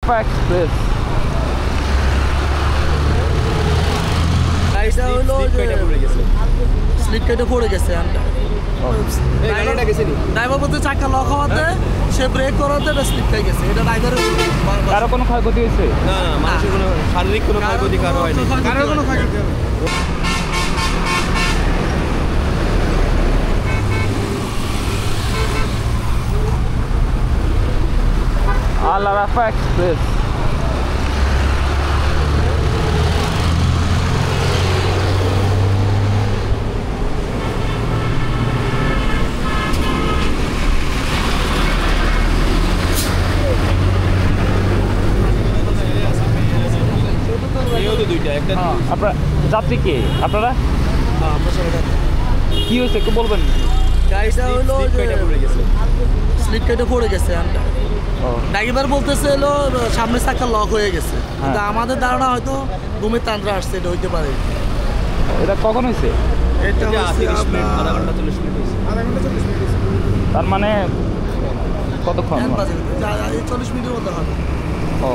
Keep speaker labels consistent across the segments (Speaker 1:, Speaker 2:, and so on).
Speaker 1: রাফা express.
Speaker 2: Slip কেটে পড়ে গেছে। ড্রাইভার বলতে চাকা লক হওয়াতে সে ব্রেক করাতে স্লিপ খেয়ে গেছে। এটা ড্রাইভারের
Speaker 1: কারো কোনো ক্ষয়ক্ষতি হয়েছে?
Speaker 3: না না, মানুষের কোনো শারীরিক কোনো ক্ষয়ক্ষতি কারো হয়নি।
Speaker 2: কারোর কোনো ক্ষয়ক্ষতি হয়নি।
Speaker 1: আল রাফা এক্সপ্রেস। আপনার যাত্রী কে? আপনারা কি হয়েছে একটু বলবেন?
Speaker 2: গাড়িটা হলো স্লিপ কেটে পড়ে গেছে। ড্রাইভার বলতেছে হলো সামনের চাকা লক হয়ে গেছে, কিন্তু আমাদের ধারণা হয়তো ঘুমের তান্ত্রা আসছে, এটা হইতে পারে।
Speaker 1: এটা কখন হয়েছে?
Speaker 2: এটা
Speaker 3: আধা ঘন্টা 40 মিনিট হয়েছে।
Speaker 1: তার মানে কতক্ষণ?
Speaker 2: 40 মিনিটের মতো হবে।
Speaker 1: ও,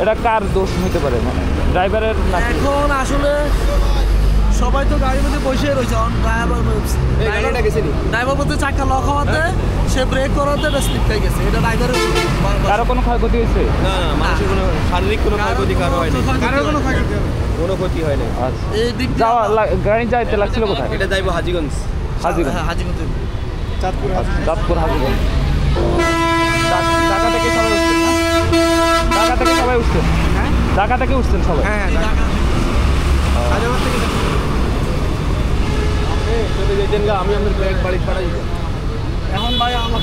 Speaker 1: এটা কার দোষ হতে পারে, মানে ড্রাইভারের?
Speaker 2: এখন আসলে সবাই তো গাড়ির মধ্যে বসে রয়েছে। ড্রাইভার বলতে চাকা লক হওয়াতে সে ব্রেক করাতে স্লিপ খেয়ে গেছে। এটা ড্রাইভারের
Speaker 1: কারো কোনো ক্ষয়ক্ষতি হয়েছে?
Speaker 3: না না, মানুষের কোনো শারীরিক কোনো ক্ষয়ক্ষতি কারো হয়নি।
Speaker 2: কারোর কোনো ক্ষয়ক্ষতি হয়নি।
Speaker 3: কোনো ক্ষতি হয়নি।
Speaker 1: আচ্ছা,
Speaker 2: এই দিক
Speaker 1: যাওয়া গাড়ি যাইতে লাগছিল কোথায়?
Speaker 3: এটা যাইবো হাজীগঞ্জ।
Speaker 1: হাজীগঞ্জ,
Speaker 2: হাজীগঞ্জ,
Speaker 1: চাঁদপুর হাজীগঞ্জ। ঢাকা থেকে সবাই উঠছেন না? ঢাকা থেকে সবাই উঠছেন? ঢাকা থেকে উঠছেন সবাই?
Speaker 2: হ্যাঁ,
Speaker 3: চলে যাইতেন, আমি আমাদের ব্যাগ বাড়ি পাঠাই।
Speaker 2: এখন ভাই আমার